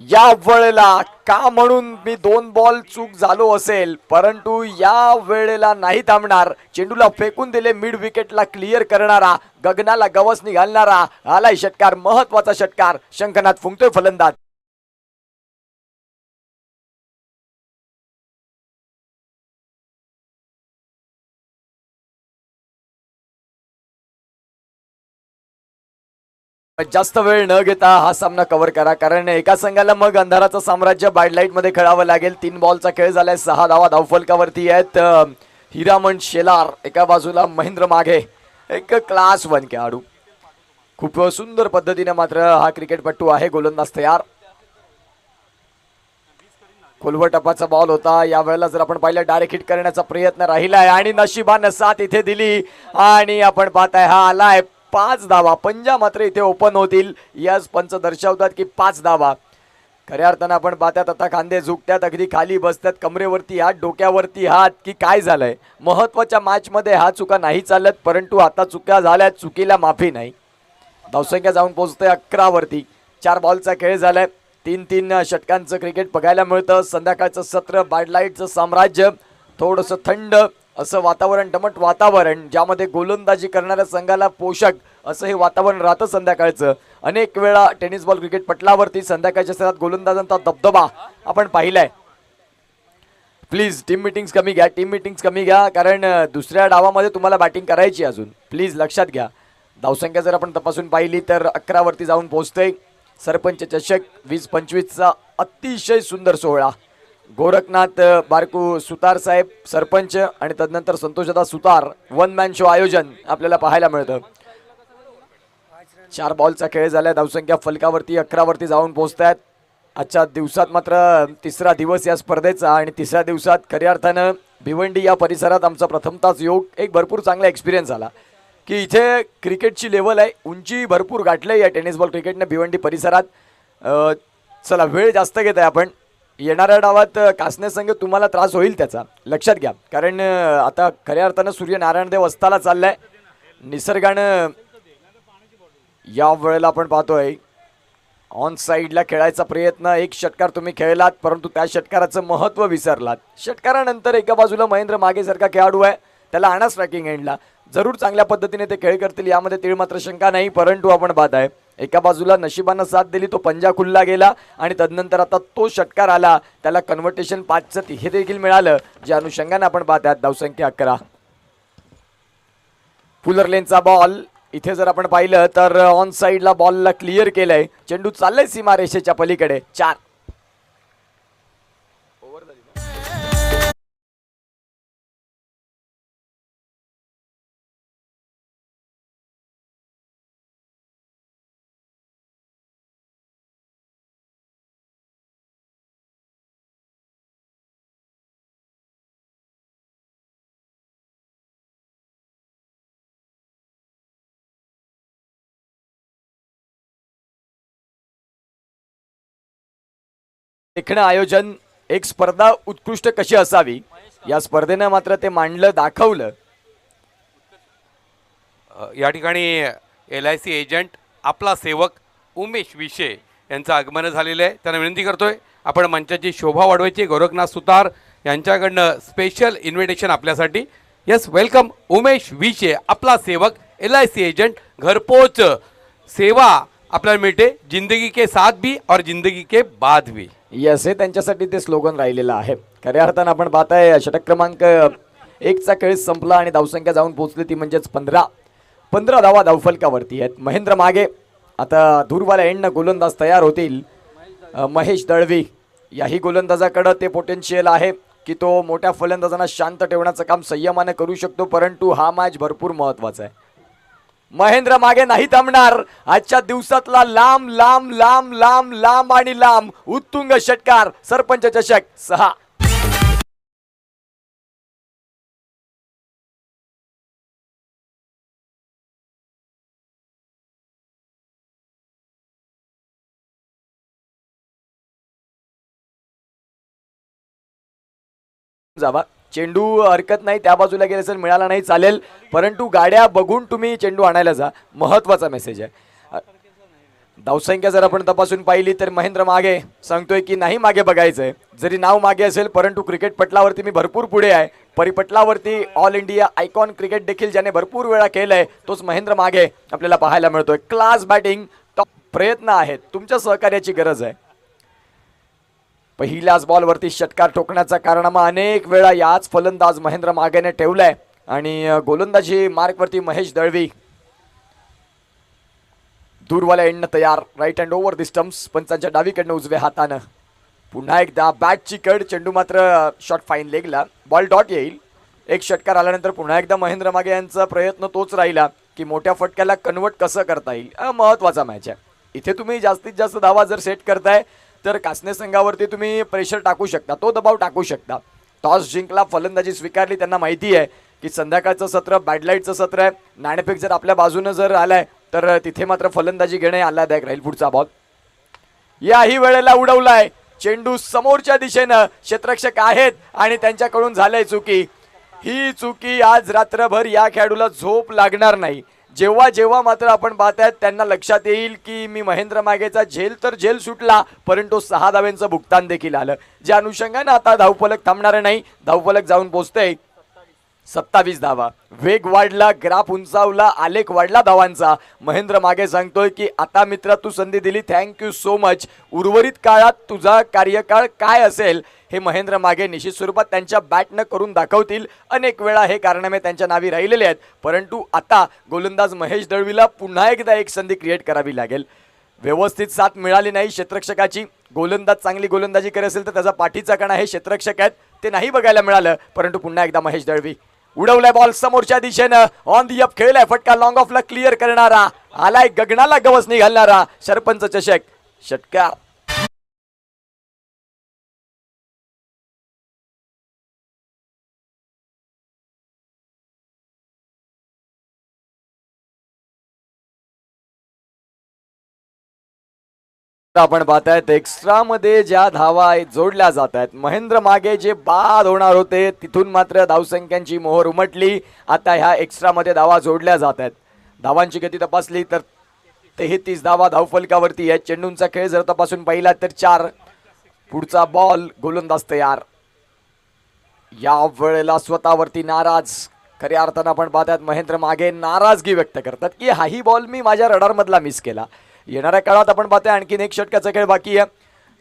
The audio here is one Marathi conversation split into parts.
या वेळेला का म्हणून मी 2 बॉल चूक झालो असेल, परंतु या वेळेला नाही थांबणार. चेंडूला फेकून दिले, मिड विकेटला क्लिअर करणारा, गगनाला गवसणी घालणारा आलाय षटकार, महत्वाचा षटकार. शंखनाद फुंकतोय फलंदाज. जास्त वेळ न घेता हा सामना कव्हर करा, कारण एका संघाला मग अंधाराचं साम्राज्य बायलाईट मध्ये खेळावं लागेल. 3 बॉलचा खेळ झालाय, 6 धावा धावफलकावरती आहेत. हिरामण शेलार एका बाजूला, महेंद्र मागे, एक क्लास 1 खेळाडू. खूप सुंदर पद्धतीने मात्र हा क्रिकेटपट्टू आहे. गोलंदाज तयार. खोलवर टपाचा बॉल होता. यावेळेला जर आपण पाहिलं डायरेक्ट हिट करण्याचा प्रयत्न राहिलाय आणि नशिबानं साथ इथे दिली आणि आपण पाहताय हा आलाय 5 धावा. पंजा मात्र इथे ओपन होतील. यस पंच दर्शवतात की 5 धावा. खऱ्या अर्थानं आपण पाहतात आता खांदे झुकतात, अगदी खाली बसतात, कमरेवरती हात, डोक्यावरती हात, की काय झालंय. महत्वाच्या मॅच मध्ये हा चुका नाही चालत, परंतु आता चुका झाल्या, चुकीला माफी नाही. धावसंख्या जाऊन पोहोचते 11 वरती. 4 बॉलचा खेळ झालाय. 3-3 षटकांचं क्रिकेट बघायला मिळतं. संध्याकाळचं सत्र, बाडलाईटचं साम्राज्य, थोडंसं थंड असं वातावरण, दमट वातावरण, ज्यामध्ये गोलंदाजी करणाऱ्या संघाला पोषक असं हे वातावरण राहतं संध्याकाळचं. अनेक वेळा टेनिस बॉल क्रिकेट पटलावरती संध्याकाळच्या सत्रात गोलंदाजांचा दबदबा आपण पाहिलाय. प्लीज टीम मिटिंग्स कमी घ्या, टीम मिटिंग्स कमी घ्या, कारण दुसऱ्या डावामध्ये तुम्हाला बॅटिंग करायची अजून. प्लीज लक्षात घ्या. धावसंख्या जर आपण तपासून पाहिली तर 11 वरती जाऊन पोहोचते. सरपंच चषक 20-25चा अतिशय सुंदर सोहळा. गोरखनाथ बारकू सुतार साहेब सरपंच आणि तदनंतर संतोषदा सुतार 1 मॅन शो आयोजन आपल्याला पाहायला मिळतं. 4 बॉलचा खेळ झाला. धावसंख्या फलकावरती 11 वरती जाऊन पोहोचतात. आजच्या दिवसात मात्र 3रा दिवस या स्पर्धेचा आणि 3ऱ्या दिवसात खऱ्या अर्थानं भिवंडी या परिसरात आमचा प्रथमताच योग, एक भरपूर चांगला एक्सपिरियन्स आला की इथे क्रिकेटची लेवल आहे, उंची भरपूर गाठले या टेनिस बॉल क्रिकेटने भिवंडी परिसरात. चला वेळ जास्त घेत आहे आपण. येणाऱ्या डावात कासने संघ तुम्हाला त्रास होईल त्याचा लक्षात घ्या, कारण आता खऱ्या अर्थानं सूर्यनारायण देव अस्ताला चाललाय. निसर्गानं या वेळेला आपण पाहतोय ऑन साईडला खेळायचा प्रयत्न. एक षटकार तुम्ही खेळलात, परंतु त्या षटकाराचं महत्त्व विसरलात. षटकारानंतर एका बाजूला महेंद्र मागे सारखा खेळाडू आहे, त्याला आणा स्ट्रायकिंग एंडला. जरूर चांगल्या पद्धतीने ते खेळ करतील, यामध्ये तीळ मात्र शंका नाही. परंतु आपण पाहत आहे एका बाजूला नशिबानं साथ दिली, तो पंजा खुलला गेला आणि तदनंतर आता तो षटकार आला, त्याला कन्व्हर्टेशन 5चं हे देखील मिळालं, ज्या अनुषंगाने आपण पाहतात. धावसंख्या 11. फुलर लेनचा बॉल इथे जर आपण पाहिलं तर ऑन साईडला बॉलला क्लिअर केलंय. चेंडू चाललाय सीमा रेषेच्या पलीकडे. 4. देखणं आयोजन, एक स्पर्धा उत्कृष्ट कशी असावी या स्पर्धेनं मात्र ते मांडलं, दाखवलं. या ठिकाणी LIC एजंट आपला सेवक उमेश विशे यांचं आगमन झालेलं आहे. त्यांना विनंती करतोय आपण मंचाची शोभा वाढवायची. गोरखनाथ सुतार यांच्याकडनं स्पेशल इन्व्हिटेशन आपल्यासाठी. यस वेलकम उमेश विशे, आपला सेवक, LIC एजंट, घरपोच सेवा आपल्याला मिळते. जिंदगी के साथ भी और जिंदगी के बाद भी. यस, हे त्यांच्यासाठी ते स्लोगन राहिलेलं आहे. खऱ्या अर्थानं आपण पाहताय षटक क्रमांक 1चा खेळ संपला आणि धावसंख्या जाऊन पोहोचली ती म्हणजेच 15 धावा धावफलकावरती आहेत. महेंद्र मागे, आता दूरवाल्या एंडनं गोलंदाज तयार होतील. महेश दळवी, याही गोलंदाजाकडं ते पोटेन्शियल आहे की तो मोठ्या फलंदाजांना शांत ठेवण्याचं काम संयमानं करू शकतो, परंतु हा मॅच भरपूर महत्वाचा आहे. महेंद्र मागे नाही थांबणार. आजच्या दिवसातला लांब लांब लांब लांब लांब आणि लांब उत्तुंग षटकार. सरपंच चषक 6. जावा, चेंडू हरकत नाही, त्या बाजूला गेले सर मिळाला नाही चालेल, परंतु गाड्या बघून तुम्ही चेंडू आणायला जा. महत्वाचा मेसेज आहे. धावसंख्या जर आपण तपासून पाहिली तर महेंद्र मागे सांगतोय की नाही मागे बघायचंय. जरी नाव मागे असेल परंतु क्रिकेट पटलावरती मी भरपूर पुढे आहे. परिपटलावरती ऑल इंडिया आयकॉन क्रिकेट देखील ज्याने भरपूर वेळा केलंय तोच महेंद्र मागे आपल्याला पाहायला मिळतोय. क्लास बॅटिंग, टॉप प्रयत्न आहेत, तुमच्या सहकार्याची गरज आहे. पहिल्याच बॉलवरती षटकार ठोकण्याचा कारनामा अनेक वेळा याच फलंदाज महेंद्र मागेने ठेवलाय. आणि गोलंदाजी मार्कवरती महेश दळवी दूरवाल्या एंडनं तयार. Right hand over the stumps. पंचांच्या डावीकडनं उजव्या हातानं पुन्हा एकदा बॅटची कड. चेंडू मात्र शॉट फाईन लेगला. बॉल डॉट येईल. एक षटकार आल्यानंतर पुन्हा एकदा महेंद्र मागे यांचा प्रयत्न तोच राहिला की मोठ्या फटक्याला कन्वर्ट कसं करता येईल. महत्वाचा मॅच आहे. इथे तुम्ही जास्तीत जास्त धावा जर सेट करताय तर कासने संघावरती तुम्ही प्रेशर टाकू शकता, तो दबाव टाकू शकता. टॉस जिंकला, फलंदाजी स्वीकारली. त्यांना माहिती आहे की संध्याकाळचं सत्र बॅडलाईटचं सत्र आहे. नाणेफेक जर आपल्या बाजूनं जर आलाय तर तिथे मात्र फलंदाजी घेणे आल्हादायक राहील. पुढचा बॉल याही वेळेला उडवलाय. चेंडू समोरच्या दिशेनं. क्षेत्ररक्षक आहेत आणि त्यांच्याकडून झालंय चुकी. ही चुकी आज रात्रभर या खेळाडूला झोप लागणार नाही. जेव्हा जेव्हा मात्र आपण पाहतायत त्यांना लक्षात येईल की मी महेंद्र मागेचा झेल तर झेल सुटला परंतु 6 धाव्यांचं भुगतान देखील आलं. ज्या अनुषंगानं आता धावफलक थांबणार नाही. धावफलक जाऊन पोहोचतंय 27 धावा. वेग वाढला, ग्राफ उंचावला, आलेख वाढला धावांचा. महेंद्र मागे सांगतोय की आता मित्रा तू संधी दिली, थँक्यू सो मच. उर्वरित काळात तुझा कार्यकाळ काय असेल हे महेंद्र मागे निश्चित स्वरूपात त्यांच्या बॅटनं करून दाखवतील. अनेक वेळा हे कारनामे त्यांच्या नावी राहिलेले आहेत परंतु आता गोलंदाज महेश दळवीला पुन्हा एकदा एक संधी क्रिएट करावी लागेल. व्यवस्थित साथ मिळाली नाही क्षेत्ररक्षकाची. गोलंदाज चांगली गोलंदाजी करत असेल तर त्याचा पाठीचा कणा हे क्षेत्ररक्षक आहेत, ते नाही बघायला मिळालं. परंतु पुन्हा एकदा महेश दळवी उडवलाय बॉल समोरच्या दिशेनं. ऑन दी अप खेळलाय फटका. लॉंग ऑफला क्लिअर करणारा आलाय, गगनाला गवस निघालणारा. सरपंच चषक षटकार. आपण पाहतायत एक्स्ट्रा मध्ये ज्या धावा जोडल्या जात आहेत. महेंद्र मागे जे बाद होणार होते तिथून मात्र धावसंख्यांची मोहर उमटली. आता ह्या एक्स्ट्रा मध्ये धावा जोडल्या जात आहेत. धावांची गती तपासली तर 33 धावा धावफलकावरती आहे. चेंडूंचा खेळ जर तपासून पाहिला तर 4. पुढचा बॉल. गोलंदाज तयार. या वेळेला स्वतःवरती नाराज. खऱ्या अर्थानं आपण पाहतात महेंद्र मागे नाराजगी व्यक्त करतात की हाही बॉल मी माझ्या रडार मधला मिस केला. येणाऱ्या काळात आपण पाहतोय आणखीन एक षटकाचा खेळ बाकी आहे.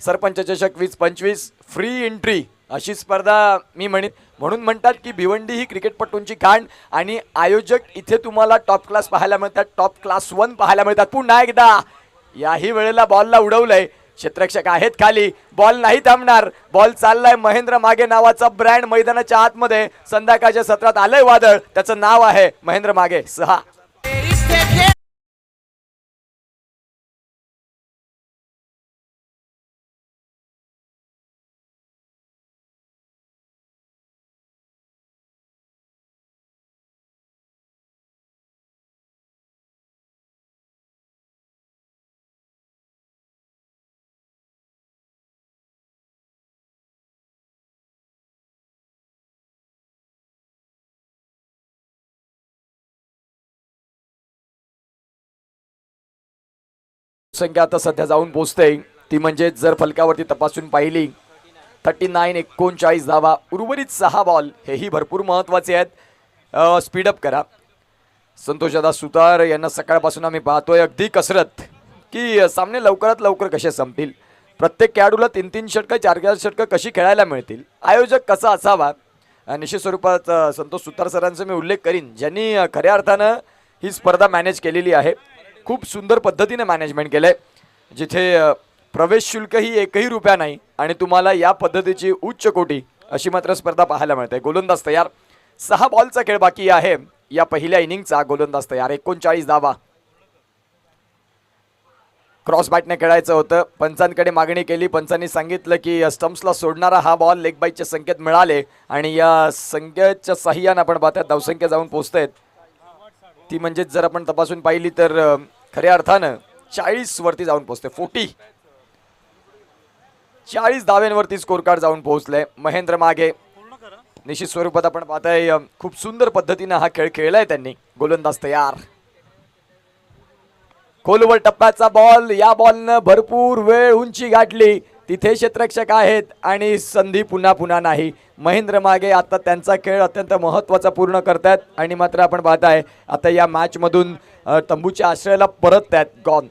सरपंच चषक 20-25 फ्री एंट्री अशी स्पर्धा मी म्हणून म्हणतात की भिवंडी ही क्रिकेटपटूंची खाण आणि आयोजक इथे तुम्हाला टॉप क्लास पाहायला मिळतात, टॉप क्लास 1 पाहायला मिळतात. पुन्हा एकदा याही वेळेला बॉलला उडवलंय. क्षेत्ररक्षक आहेत खाली. बॉल नाही थांबणार. बॉल चाललाय. महेंद्र मागे नावाचा ब्रँड मैदानाच्या आतमध्ये संध्याकाळच्या सत्रात आलंय वादळ. त्याचं नाव आहे महेंद्र मागे. 6. संख्या आता सध्या जाऊन पोहोचते ती म्हणजे जर फलकावरती तपासून पाहिली 39-39 धावा. उर्वरित 6 बॉल हेही भरपूर महत्वाचे आहेत. स्पीडअप करा. संतोषदादा सुतार यांना सकाळपासून आम्ही पाहतोय अगदी कसरत की सामने लवकरात लवकर कसे संपतील. प्रत्येक खेळाडूला 3-3 षटकं 4-4 षटकं कशी खेळायला मिळतील. आयोजक कसा असावा. निश्चित स्वरूपात संतोष सुतार सरांचा मी उल्लेख करीन ज्यांनी खऱ्या अर्थानं ही स्पर्धा मॅनेज केलेली आहे. खूप सुंदर पद्धतीने मॅनेजमेंट केलंय जिथे प्रवेश शुल्क ही 1ही रुपया नाही आणि तुम्हाला या पद्धतीची उच्च कोटी अशी मात्र स्पर्धा पाहायला मिळते. गोलंदाज तयार. 6 बॉलचा खेळ बाकी आहे या पहिल्या इनिंगचा. गोलंदाज तयार. 39 धावा. क्रॉस बॅटने खेळायचं होतं. पंचांकडे मागणी केली. पंचांनी सांगितलं की स्टम्प्सला सोडणारा हा बॉल लेग बाईटचे संकेत मिळाले आणि या संकेतच्या साह्याने आपण पाहतात धावसंख्या जाऊन पोहोचतायत ती म्हणजे जर आपण तपासून पाहिली तर खऱ्या अर्थानं 40 वरती जाऊन पोहोचते. 40 धाव्यांवरती स्कोर कार्ड जाऊन पोहोचले. महेंद्र मागे निश्चित स्वरूपात आपण पाहताय खूप सुंदर पद्धतीने हा खेळ खेळलाय त्यांनी. गोलंदाज तयार. खोलवर टप्प्याचा बॉल, या बॉलनं भरपूर वेळ उंची गाठली, तिथे क्षेत्ररक्षक आहेत आणि संधी पुन्हा पुन्हा नाही. महेंद्र मागे आता त्यांचा खेळ अत्यंत महत्त्वाचा पूर्ण करतात आणि मात्र आपण पाहताय आता या मॅच मधून तंबूच्या आश्रयाला परततात गॉन.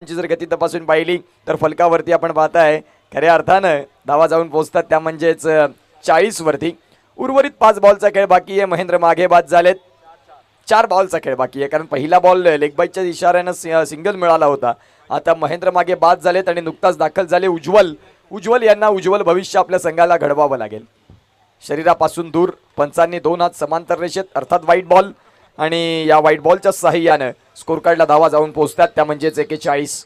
जर गती तपासून पाहिली तर फलकावरती आपण पाहताय खऱ्या अर्थानं धावा जाऊन पोहोचतात त्या म्हणजेच 40 वरती. उर्वरित 5 बॉलचा खेळ बाकी आहे. महेंद्र मागे बाद झालेत. 4 बॉलचा खेळ बाकी आहे कारण पहिला बॉल लेग बाईच्या इशाऱ्यानं सिंगल मिळाला होता. आता महेंद्र मागे बाद झालेत आणि नुकताच दाखल झाले उज्ज्वल यांना उज्ज्वल भविष्य आपल्या संघाला घडवावं लागेल. शरीरापासून दूर पंचांनी 2 हात समांतर रेषेत अर्थात व्हाईट बॉल आणि या व्हाईट बॉलच्या साहाय्यानं स्कोर कार्डला धावा जाऊन पोहोचतात त्या म्हणजेच 41.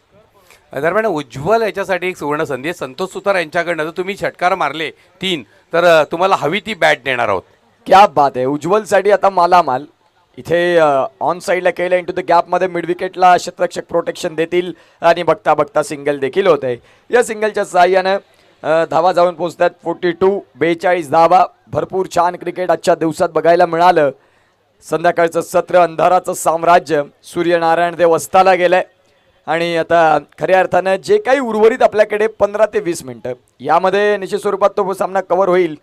दरम्यान उज्ज्वल याच्यासाठी एक सुवर्ण संधी आहे. संतोष सुतार यांच्याकडनं जर तुम्ही षटकार मारले 3 तर तुम्हाला हवी ती बॅट देणार आहोत. क्या बात आहे. उज्ज्वलसाठी आता मालामाल. इथे ऑन साईडला केलं इंटू द गॅपमध्ये मिड विकेटला क्षेत्ररक्षक प्रोटेक्शन देतील आणि बघता बघता सिंगल देखील होत आहे. या सिंगलच्या साहाय्यानं धावा जाऊन पोहोचतात 42 धावा. भरपूर छान क्रिकेट आजच्या दिवसात बघायला मिळालं. संध्याकाळचं सत्र अंधाराचं साम्राज्य. सूर्यनारायण देव अस्ताला गेलंय आणि आता खऱ्या अर्थानं जे काही उर्वरित आपल्याकडे 15 ते 20 मिनिटं यामध्ये निश्चित स्वरूपात तो सामना कव्हर होईल.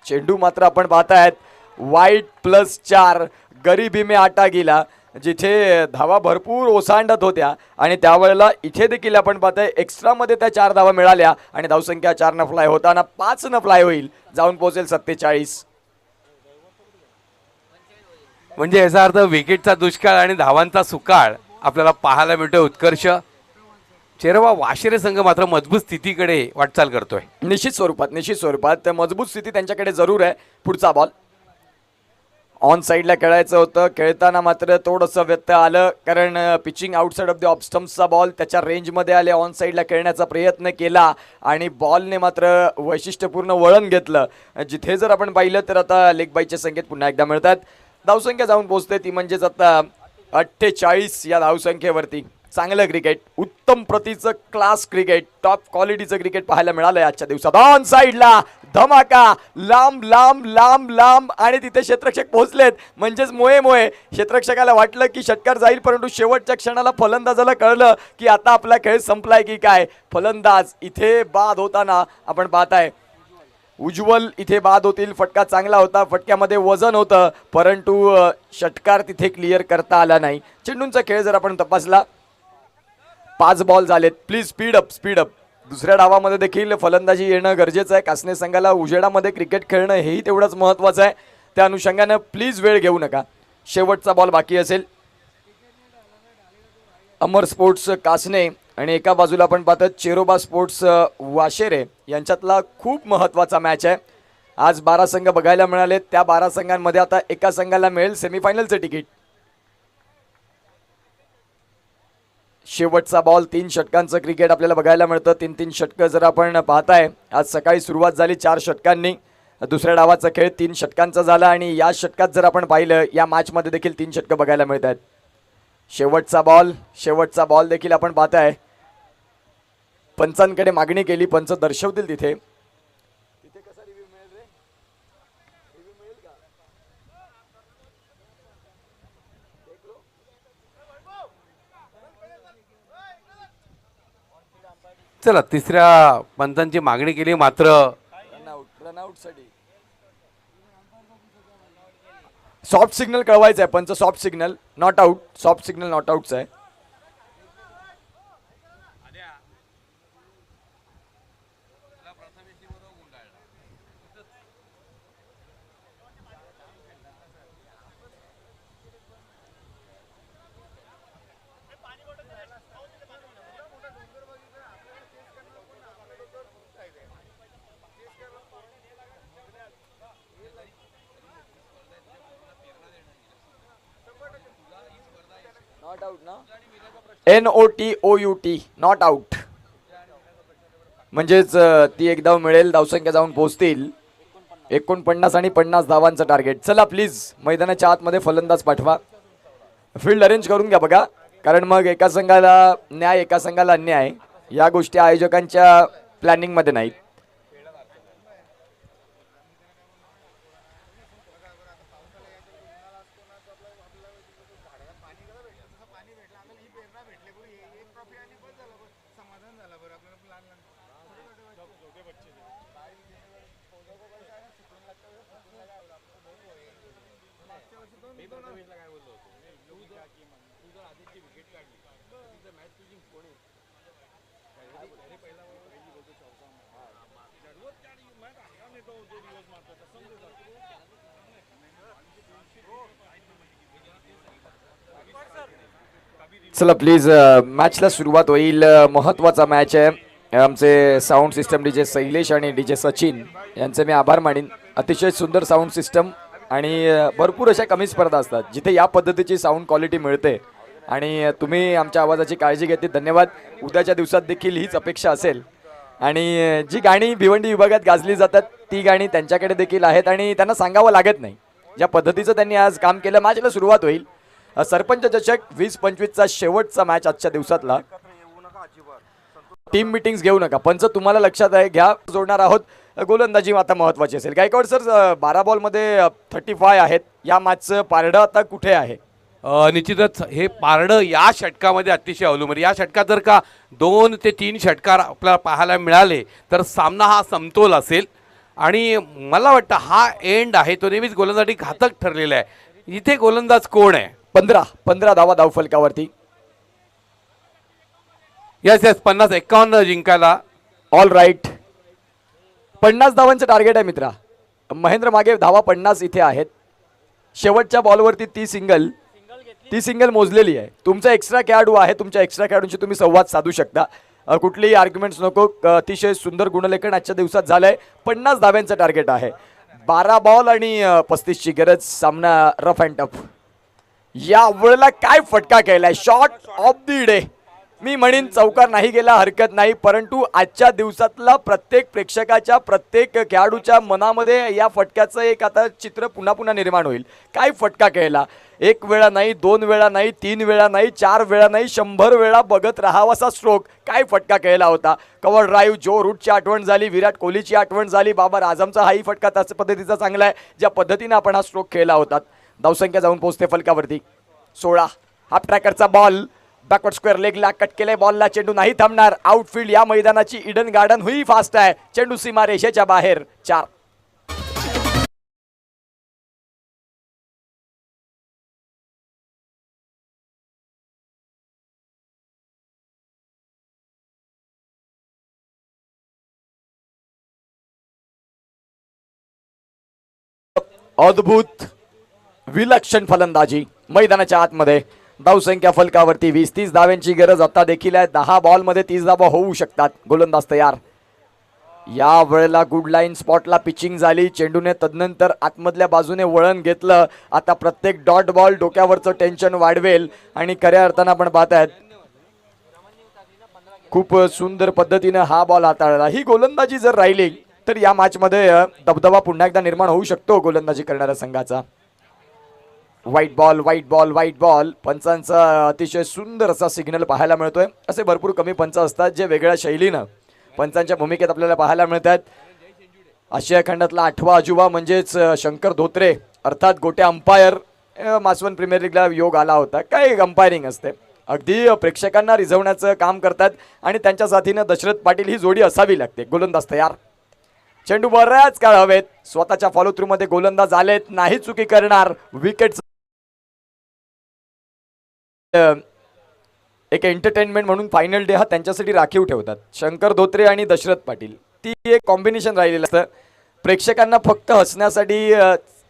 चेंडू मात्र आपण पाहतायत वाईट +4 गरिबी में आटा गेला, जिथे धावा भरपूर ओसांडत होत्या आणि त्यावेळेला इथे देखील आपण पाहताय एक्स्ट्रामध्ये त्या 4 धावा मिळाल्या आणि धावसंख्या 4 न फ्लाय होताना 5 न फ्लाय होईल, जाऊन पोहोचेल 47. म्हणजे याचा अर्थ विकेटचा दुष्काळ आणि धावांचा सुकाळ आपल्याला पाहायला मिळतोय. उत्कर्ष चेरवा वाशिरे संघ मात्र मजबूत स्थितीकडे वाटचाल करतोय. निश्चित स्वरूपात मजबूत स्थिती त्यांच्याकडे जरूर आहे. पुढचा बॉल ऑन साईडला खेळायचं होतं. खेळताना मात्र थोडंसं व्यत्यय आलं कारण pitching outside off the off स्टम्पचा बॉल त्याच्या रेंजमध्ये आले. ऑन साईडला खेळण्याचा प्रयत्न केला आणि बॉलने मात्र वैशिष्ट्यपूर्ण वळण घेतलं. जिथे जर आपण पाहिलं तर आता लेग बाईच्या संख्येत पुन्हा एकदा मिळतात. धावसंख्या जाऊन पोहोचते ती म्हणजेच आता 48 या धावसंख्येवरती. चांगलं क्रिकेट, उत्तम प्रतीचं क्लास क्रिकेट, टॉप क्वालिटीचं क्रिकेट पाहायला मिळालंय आजच्या दिवसात. ऑन साईडला धमाका, लांब लांब लांब लांब आणि तिथे क्षेत्ररक्षक पोहोचलेत. म्हणजेच मोये क्षेत्ररक्षकाला वाटलं की षटकार जाईल, परंतु शेवटच्या क्षणाला फलंदाजाला कळलं की आता आपला खेळ संपलाय की काय. फलंदाज इथे बाद होताना आपण पाहताय. उज्ज्वल इथे बाद होतील. फटका चांगला होता, फटक्यामध्ये वजन होतं, परंतु षटकार तिथे क्लिअर करता आला नाही. चेंडूंचा खेळ जर आपण तपासला 5 बॉल झालेत. Please speed up. दुसऱ्या डावामध्ये देखील फलंदाजी येणं गरजेचं आहे. कासने संघाला उजेडामध्ये क्रिकेट खेळणं हेही तेवढंच महत्त्वाचं आहे. त्या अनुषंगानं प्लीज वेळ घेऊ नका. शेवटचा बॉल बाकी असेल. अमर स्पोर्ट्स कासने आणि एका बाजूला आपण पाहतो चेरोबा स्पोर्ट्स वाशेरे यांच्यातला खूप महत्त्वाचा मॅच आहे. आज 12 संघ बघायला मिळाले. त्या 12 संघांमध्ये आता एका संघाला मिळेल सेमीफायनलचं तिकीट. शेवटचा बॉल 3 षटकांचं क्रिकेट आपल्याला बघायला मिळतं. 3 षटकं जर आपण पाहताय, आज सकाळी सुरुवात झाली 4 षटकांनी. दुसऱ्या डावाचा खेळ 3 षटकांचा झाला आणि या षटकात जर आपण पाहिलं या मॅचमध्ये देखील 3 षटकं बघायला मिळत आहेत. शेवटचा बॉल देखील आपण पाहताय. पंचांकडे मागणी केली, पंच दर्शवतील तिथे. चला तिसऱ्या पंचांची मागणी केली मात्र रनआउट साठी सॉफ्ट सिग्नल कळवायचं आहे. पंच soft signal not out, soft signal not आउटचं आहे. NOTOUT, not out. म्हणजेच ती एक धाव मिळेल, धावसंख्या जाऊन पोहोचतील 49 आणि 50 धावांचं टार्गेट. चला प्लीज मैदानाच्या आतमध्ये फलंदाज पाठवा. फील्ड अरेंज करून घ्या बघा, कारण मग एका संघाला न्याय एका संघाला अन्याय या गोष्टी आयोजकांच्या प्लॅनिंगमध्ये नाहीत. चला प्लीज मॅचला सुरुवात होईल. महत्त्वाचा मॅच आहे. आमचे साऊंड सिस्टम डीजे शैलेश आणि डीजे सचिन यांचे मी आभार मानीन. अतिशय सुंदर साऊंड सिस्टम आणि भरपूर अशा कमी स्पर्धा असतात जिथे या पद्धतीची साऊंड क्वालिटी मिळते आणि तुम्ही आमच्या आवाजाची काळजी घेतली, धन्यवाद. उद्याच्या दिवसात देखील हीच अपेक्षा असेल. आणि जी गाणी भिवंडी विभागात गाजली जातात ती गाणी त्यांच्याकडे देखील आहेत आणि त्यांना सांगावं लागत नाही. ज्या पद्धतीचं त्यांनी आज काम केलं. मॅचला सुरुवात होईल. सरपंच चषक 20-25चा शेवटचा मॅच आजच्या दिवसातला. टीम मिटिंग्स घेऊ नका, पंच तुम्हाला लक्षात आहे घ्या. जोडणार आहोत. गोलंदाजी आता महत्त्वाची असेल. गायकवाड सर 12 बॉलमध्ये 35 आहेत. या मॅचचं पारडं आता कुठे आहे? निश्चितच हे पारडं या षटकामध्ये अतिशय अवलंबून. या षटकात जर का 2 ते 3 षटकार आपल्याला पाहायला मिळाले तर सामना हा समतोल असेल आणि मला वाटतं हा एंड आहे तो नेहमीच गोलंदाजी घातक ठरलेला आहे. इथे गोलंदाज कोण आहे? 15 धावा धावफलकावरती. यस 50-51 जिंकायला. All right. 50 धावांचं टार्गेट आहे मित्रा. महेंद्र मागे धावा 50 इथे आहेत. शेवटच्या बॉलवरती ती सिंगल मोजलेली आहे. तुमचा एक्स्ट्रा खेळाडू आहे, तुमच्या एक्स्ट्रा खेळाडूंशी तुम्ही संवाद साधू शकता. कुठलीही आर्ग्युमेंट्स नको. अतिशय सुंदर गुणलेखन आजच्या दिवसात झालंय. 50 धाव्यांचं टार्गेट आहे. 12 बॉल आणि 35ची गरज. सामना रफ अँड टफ. या वेळेला काय फटका केलाय. Shot of the day. मी म्हणेन चौकार नाही गेला हरकत नाही, परंतु आजच्या दिवसातला प्रत्येक प्रेक्षकाच्या प्रत्येक खेळाडूच्या मनामध्ये या फटक्याचं एक आता चित्र पुन्हा पुन्हा निर्माण होईल. काय फटका केला. 1 वेळा नाही, 2 वेळा नाही, 3 वेळा नाही, 4 वेळा नाही, 100 वेळा बघत राहावासा स्ट्रोक. काय फटका केला होता. कव्हर ड्राईव्ह, जो रूटची आठवण झाली, विराट कोहलीची आठवण झाली, बाबर आझमचा हाही फटका त्याच पद्धतीचा चांगला आहे. ज्या पद्धतीने आपण हा स्ट्रोक खेळला होता. धावसंख्या जाऊन पोहोचते फलकावरती 16. हाफ ट्रॅकरचा बॉल बॅकवर्ड स्क्वेअर लेगला कट केले. बॉलला चेंडू नाही थांबणार. आउटफील्ड या मैदानाची इडन गार्डन हुई फास्ट आहे. चेंडू सीमा रेषेच्या बाहेर. 4. अद्भुत विलक्षण फलंदाजी मैदानाच्या आतमध्ये. धावसंख्या फलकावरती 20-30 धाव्यांची गरज आता देखील आहे. 10 बॉलमध्ये 30 धावा होऊ शकतात. गोलंदाज तयार. या वेळेला गुड लाईन स्पॉटला पिचिंग झाली. चेंडूने तदनंतर आतमधल्या बाजूने वळण घेतलं. आता प्रत्येक डॉट बॉल डोक्यावरचं टेन्शन वाढवेल आणि खऱ्या अर्थानं आपण पाहतायत खूप सुंदर पद्धतीनं हा बॉल हाताळला. ही गोलंदाजी जर राहिली तर या मॅचमध्ये दबदबा पुन्हा एकदा निर्माण होऊ शकतो गोलंदाजी करणाऱ्या संघाचा. White ball. पंचांचा अतिशय सुंदर असा सिग्नल पाहायला मिळतोय. असे भरपूर कमी पंच असतात जे वेगळ्या शैलीनं पंचांच्या भूमिकेत आपल्याला पाहायला मिळतात. आशिया खंडातला 8वा अजुबा म्हणजेच शंकर धोत्रे अर्थात गोट्या अंपायर मासवण प्रीमियर लीगला योग आला होता. काय अंपायरिंग असते. अगदी प्रेक्षकांना रिझवण्याचं काम करतात आणि त्यांच्या साथीनं दशरथ पाटील ही जोडी असावी लागते. गोलंदाज तयार. चेंडू बऱ्याच काळ हवेत. स्वतःच्या फॉलो थ्रू मध्ये गोलंदाज आलेत. नाही चुकी करणार. विकेट एक एंटरटेनमेंट म्हणून फायनल डे हा त्यांच्यासाठी राखीव ठेवतात शंकर धोत्रे आणि दशरथ पाटील. ती एक कॉम्बिनेशन राहिलेलं असतं. प्रेक्षकांना फक्त हसण्यासाठी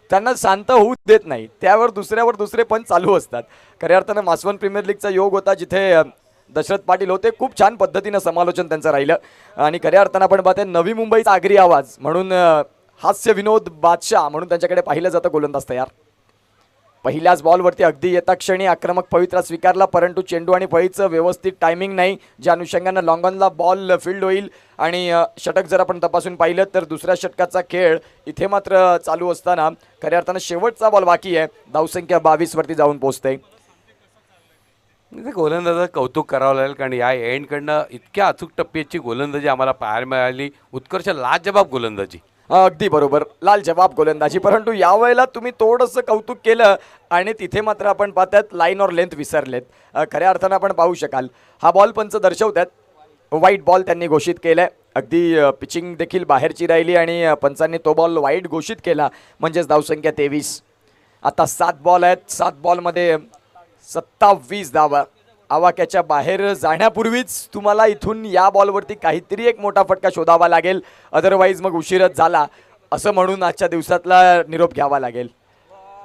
त्यांना शांत होऊ देत नाही. त्यावर दुसरे पण चालू असतात. खऱ्या अर्थानं मासवण प्रीमियर लीगचा योग होता जिथे दशरथ पाटील होते. खूप छान पद्धतीनं समालोचन त्यांचं राहिलं आणि खऱ्या अर्थानं आपण पाहते नवी मुंबईचा आगरी आवाज म्हणून हास्य विनोद बादशाह म्हणून त्यांच्याकडे पाहिलं जातं. गोलंदाज तयार. पहिल्याच बॉलवरती अगदी येता क्षणी आक्रमक पवित्रा स्वीकारला, परंतु चेंडू आणि फळीचं व्यवस्थित टायमिंग नाही, ज्या अनुषंगानं लॉंगॉनला बॉल फील्ड होईल. आणि षटक जर आपण तपासून पाहिलं तर दुसऱ्या षटकाचा खेळ इथे मात्र चालू असताना खऱ्या अर्थानं शेवटचा बॉल बाकी आहे. धावसंख्या 22 वरती जाऊन पोहोचते. गोलंदाजाचं कौतुक करावं लागेल, कारण या एंडकडनं इतक्या अचूक टप्प्याची गोलंदाजी आम्हाला पाहायला मिळाली. उत्कर्ष लाजवाब गोलंदाजी. अगदी बरोबर, लाल जवाब गोलंदाजी. परंतु यावेळेला तुम्ही थोडंसं कौतुक केलं आणि तिथे मात्र आपण पाहतात लाईन और लेंथ विसरलेत. खऱ्या अर्थानं आपण पाहू शकाल हा बॉल पंच दर्शवतात. वाईट बॉल त्यांनी घोषित केलाय. अगदी पिचिंग देखील बाहेरची राहिली आणि पंचांनी तो बॉल वाईट घोषित केला, म्हणजेच धावसंख्या 23. आता 7 बॉल आहेत. 7 बॉलमध्ये 27 धावा. आवाक्याच्या बाहेर जाण्यापूर्वीच तुम्हाला इथून या बॉलवरती काहीतरी एक मोठा फटका शोधावा लागेल, अदरवाईज मग उशीरच झाला असं म्हणून आजच्या दिवसातला निरोप घ्यावा लागेल.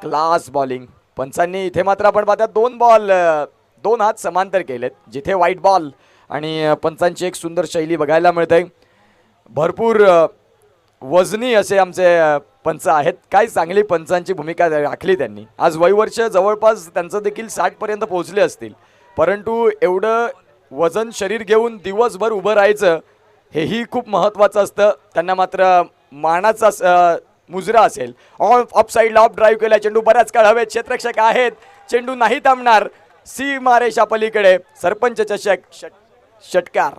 क्लास बॉलिंग पंचांनी इथे मात्र आपण पाहतात 2 बॉल 2 हात समांतर केलेत, जिथे वाईट बॉल. आणि पंचांची एक सुंदर शैली बघायला मिळते. भरपूर वजनी असे आमचे पंच आहेत. काय चांगली पंचांची भूमिका राखली त्यांनी. आज वयवर्ष जवळपास त्यांचं देखील 60 पर्यंत पोहोचले असतील, परंतु एवढं वजन शरीर घेऊन दिवसभर उभं राहायचं हेही खूप महत्त्वाचं असतं. त्यांना मात्र मानाचा मुजरा असेल. ऑफ साईडला ऑफ ड्राईव्ह केला, चेंडू बऱ्याच काळ हवेत, क्षेत्ररक्षक आहेत, चेंडू नाही थांबणार. सीमारेषा पलीकडे सरपंच चषक षटकार.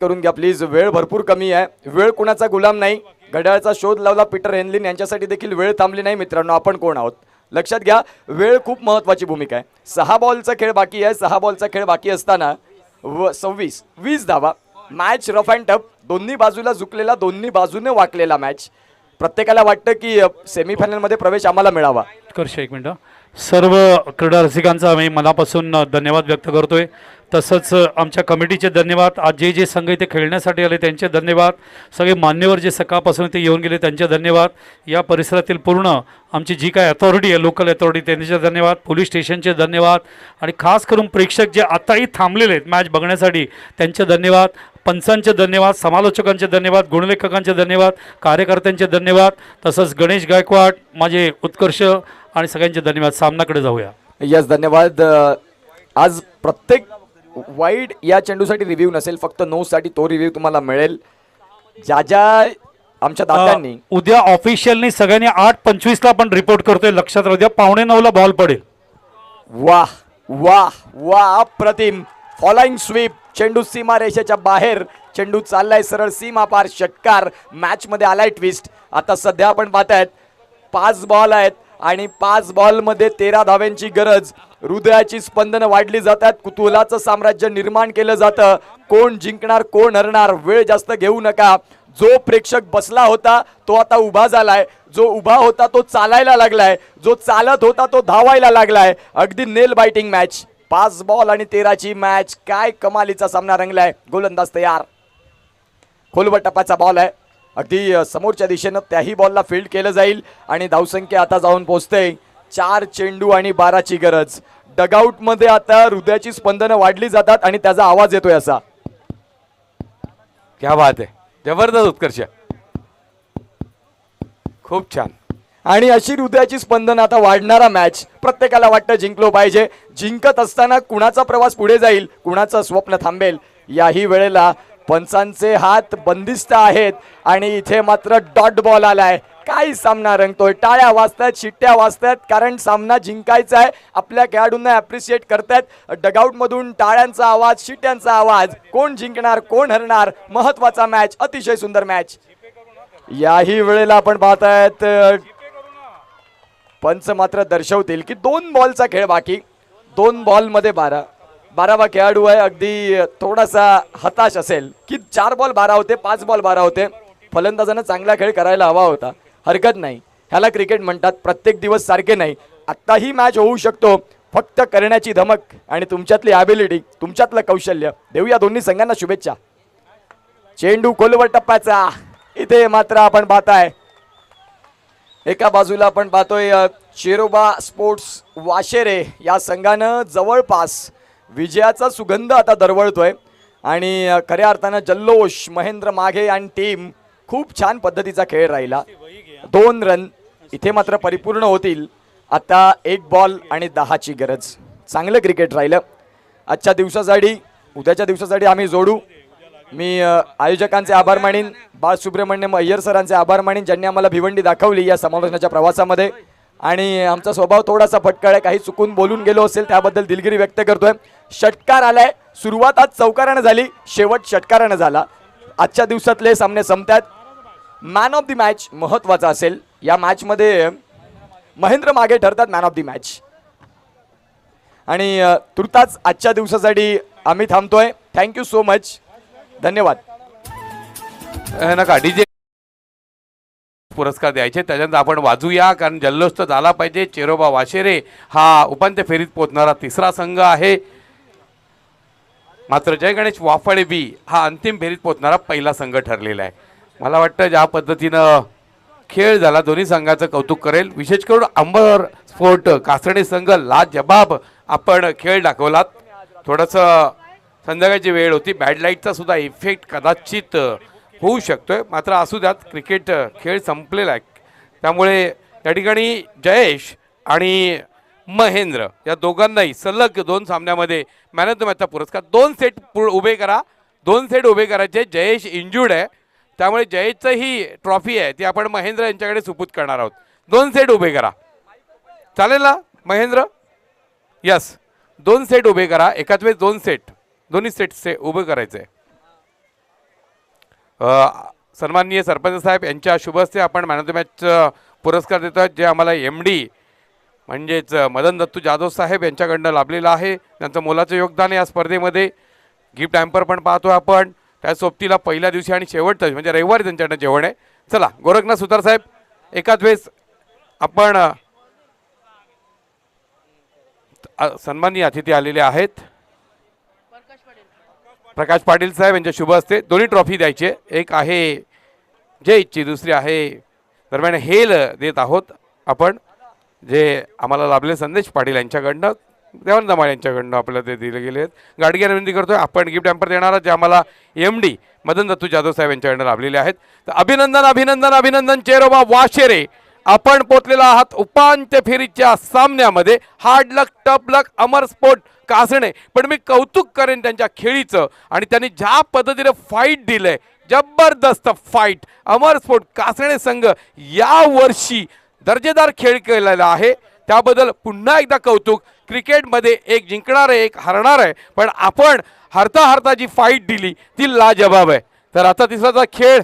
करून घ्या प्लीज, वेळ भरपूर कमी आहे. वेळ कुणाचा गुलाम नाही. घड्याळाचा शोध लावला पीटर हेनलिन यांच्यासाठी देखील वेळ थांबली नाही. मित्रांनो, आपण कोण आहोत लक्षात घ्या. वेळ खूप महत्त्वाची भूमिका आहे. 6 बॉलचा खेळ बाकी आहे. 6 बॉलचा खेळ बाकी असताना 20 धावा. मॅच रफ अँड टफ, दोन्ही बाजूला झुकलेला, दोन्ही बाजूने वाकलेला मॅच. प्रत्येकाला वाटतं की सेमीफायनलमध्ये प्रवेश आम्हाला मिळावा. उत्कर्ष, एक मिनटं. सर्व क्रीडा रसिकांचा आम्ही मनापासून धन्यवाद व्यक्त करतोय. तसंच आमच्या कमिटीचे धन्यवाद. आज जे संघ इथे खेळण्यासाठी आले त्यांचे धन्यवाद. सगळे मान्यवर जे सकाळपासून इथे येऊन गेले त्यांचे धन्यवाद. या परिसरातील पूर्ण आमची जी काय अथॉरिटी आहे, लोकल अथॉरिटी, त्यांचे धन्यवाद. पोलीस स्टेशनचे धन्यवाद. आणि खास करून प्रेक्षक जे आताही थांबलेले आहेत मॅच बघण्यासाठी त्यांचे धन्यवाद. पंचांचे धन्यवाद, समालोचकांचे धन्यवाद, गुणलेखकांचे धन्यवाद, कार्यकर्त्यांचे धन्यवाद. तसंच गणेश गायकवाड, माझे उत्कर्ष आणि सगळ्यांचे धन्यवाद. सामनाकडे जाऊया. यस, धन्यवाद. आज प्रत्येक वाईड या चेंडूसाठी रिव्ह्यू नसेल, फक्त नो साठी तो रिव्ह्यू तुम्हाला मिळेल. ज्या आमच्या दात्यांनी उद्या ऑफिशियलनी सगळ्यांनी 8:25ला आपण रिपोर्ट करतोय, लक्षात राहू द्या. 8:45ला बॉल पडेल. वाह वाह वाह, अप्रतिम फॉलोइंग स्वीप. चेंडू सीमा रेषेच्या बाहेर, चेंडू चाललाय सरळ सीमा पार. षटकार. मॅच मध्ये आलाय ट्विस्ट. आता सध्या आपण पाहतायत 5 बॉल आहेत आणि 5 बॉलमध्ये 13 धाव्यांची गरज. हृदयाची स्पंदनं वाढली जातात, कुतूहलाचं साम्राज्य निर्माण केलं जातं. कोण जिंकणार, कोण हरणार, वेळ जास्त घेऊ नका. जो प्रेक्षक बसला होता तो आता उभा झालाय, जो उभा होता तो चालायला लागलाय, जो चालत होता तो धावायला लागलाय. अगदी नेल बायटिंग मॅच. 5 बॉल आणि 13ची मॅच. काय कमालीचा सामना रंगलाय. गोलंदाज तयार. खोलवर टप्प्याचा बॉल आहे, अगदी समोरच्या दिशेनं त्याही बॉलला फील्ड केलं जाईल. आणि धावसंख्या आता जाऊन पोहोचते 4 चेंडू आणि 12ची गरज. डगआउट मध्ये आता हृदयाची स्पंदनं वाढली जातात आणि त्याचा आवाज येतोय असा. क्या बात आहे, जबरदस्त उत्कर्ष, खूप छान. आणि अशी हृदयाची स्पंदन आता वाढणारा मॅच. प्रत्येकाला वाटतं जिंकलो पाहिजे. जिंकत असताना कुणाचा प्रवास पुढे जाईल, कुणाचं स्वप्न थांबेल. याही वेळेला पंचांचे हात बंदिस्त आहेत आणि इथे मात्र डॉट बॉल आलाय. काय सामना रंगतोय. टाळ्या वाजतायत, शिट्ट्या वाजतायत, कारण सामना जिंकायचा आहे. आपल्या खेळाडूंना ॲप्रिशिएट करतायत. डगआउट मधून टाळ्यांचा आवाज, शिट्ट्यांचा आवाज. कोण जिंकणार, कोण हरणार, महत्वाचा मॅच, अतिशय सुंदर मॅच. याही वेळेला आपण पाहतायत पंच मात्र दर्शवतील की 2 बॉलचा खेळ बाकी. 2 बॉलमध्ये 12वा खेळाडू आहे. अगदी थोडासा हताश असेल की 4 बॉल 12 होते, 5 बॉल 12 होते. फलंदाजानं चांगला खेळ करायला हवा होता. हरकत नाही, ह्याला क्रिकेट म्हणतात. प्रत्येक दिवस सारखे नाही. आत्ताही मॅच होऊ शकतो. फक्त करण्याची धमक आणि तुमच्यातली ॲबिलिटी, तुमच्यातलं कौशल्य. देऊया दोन्ही संघांना शुभेच्छा. चेंडू खोलवर टप्प्याचा. इथे मात्र आपण पाहताय एका बाजूला आपण पाहतोय चेरोबा स्पोर्ट्स वाशेरे या संघानं जवळपास विजयाचा सुगंध आता दरवळतोय आणि खऱ्या अर्थानं जल्लोष महेंद्र माघे आणि टीम खूप छान पद्धतीचा खेळ राहिला. 2 रन इथे मात्र परिपूर्ण होतील. आता 1 बॉल आणि 10ची गरज. चांगलं क्रिकेट राहिलं आजच्या दिवसासाठी. उद्याच्या दिवसासाठी आम्ही जोडू. मी आयोजकांचे आभार मानीन, बाळसुब्रमण्यम अय्यर सरांचे आभार मानीन ज्यांनी आम्हाला भिवंडी दाखवली या समालोचनाच्या प्रवासामध्ये. आणि आमचा स्वभाव थोडासा फटकळ आहे, काही चुकून बोलून गेलो असेल त्याबद्दल दिलगिरी व्यक्त करतोय. षटकार आलाय. सुरुवात आज चौकारानं झाली, शेवट षटकारानं झाला. आजच्या दिवसातले सामने संपतात. मॅन ऑफ द मॅच महत्त्वाचा असेल. या मॅचमध्ये महेंद्र माघे ठरतात मॅन ऑफ द मॅच. आणि तुर्ताच आजच्या दिवसासाठी आम्ही थांबतोय. Thank you so much. धन्यवाद. नका डीजे पुरस्कार द्यायचे त्याच्यानंतर आपण वाजूया, कारण जल्लोष तर झाला पाहिजे. चेरोबा वाशेरे हा उपांत्य फेरीत पोहोचणारा तिसरा संघ आहे, मात्र जय गणेश वाफळे बी हा अंतिम फेरीत पोहोचणारा पहिला संघ ठरलेला आहे. मला वाटतं ज्या पद्धतीनं खेळ झाला दोन्ही संघाचं कौतुक करेल. विशेष करून अंबर स्पोर्ट कासणे संघ लाजबाब आपण खेळ दाखवलात. थोडंसं संध्याकाळची वेळ होती, बॅड लाईटचा सुद्धा इफेक्ट कदाचित होऊ शकतोय, मात्र असू द्यात. क्रिकेट खेळ संपलेला आहे. त्यामुळे या ठिकाणी जयेश आणि महेंद्र या दोघांनाही सलग 2 सामन्यामध्ये मॅन ऑफ द मॅचचा पुरस्कार. 2 सेट उभे करा. 2 सेट उभे करायचे. जयेश इंजुर्ड आहे, त्यामुळे जयेशचं ही ट्रॉफी आहे ती आपण महेंद्र यांच्याकडे सुपूत करणार आहोत. 2 सेट उभे करा. चालेल ना महेंद्र? यस, 2 सेट उभे करा. एकाच वेळेस 2 सेट, दोन्ही सेट उभे करायचे. सन्माननीय सरपंच साहेब यांच्या शुभ हस्ते आपण मॅन ऑफ द मॅच पुरस्कार देतो, जे आम्हाला MD म्हणजेच मदन दत्तू जाधव साहेब यांच्याकडनं लाभलेलं आहे. त्यांचं मोलाचं योगदान आहे या स्पर्धेमध्ये. गिफ्ट हॅम्पर पण पाहतोय आपण. त्या सोबतीला पहिल्या दिवशी आणि शेवटचं म्हणजे रविवारी त्यांच्याकडनं जेवण आहे. चला गोरखनाथ सुतार साहेब एकाच वेळेस आपण सन्माननीय अतिथी आलेले आहेत. प्रकाश पाटील साहेब यांच्या शुभ हस्ते दोन्ही ट्रॉफी द्यायचे. एक आहे जयची, दुसरी आहे दरम्यान हेल देत आहोत आपण, जे आम्हाला लाभले संदेश पाटील यांच्याकडनं, देवानंद माळ यांच्याकडनं आपल्याला ते दिले गेले आहेत. गाडगे विनंती करतोय आपण गिफ्ट हॅम्पर देणार जे आम्हाला MD मदन दत्तू जाधव साहेब यांच्याकडनं लाभलेले आहेत. तर अभिनंदन अभिनंदन अभिनंदन चेरोबा वाशेरे, आपण पोचलेला आहात उपांत्य फेरीच्या सामन्यामध्ये. हार्ड लक, टफ लक, अमर स्पोर्ट कासणे. पण मी कौतुक करेन त्यांच्या खेळीचं आणि त्यांनी ज्या पद्धतीने फाईट दिलंय, जबरदस्त फाईट. अमर स्पोर्ट कासणे संघ या वर्षी दर्जेदार खेळ केलेला आहे, त्याबद्दल पुन्हा एकदा कौतुक. क्रिकेटमध्ये एक जिंकणार आहे, एक हरणार आहे, पण आपण हरता हरता जी फाईट दिली ती लाजबाब आहे. तर आता तिसरा खेळ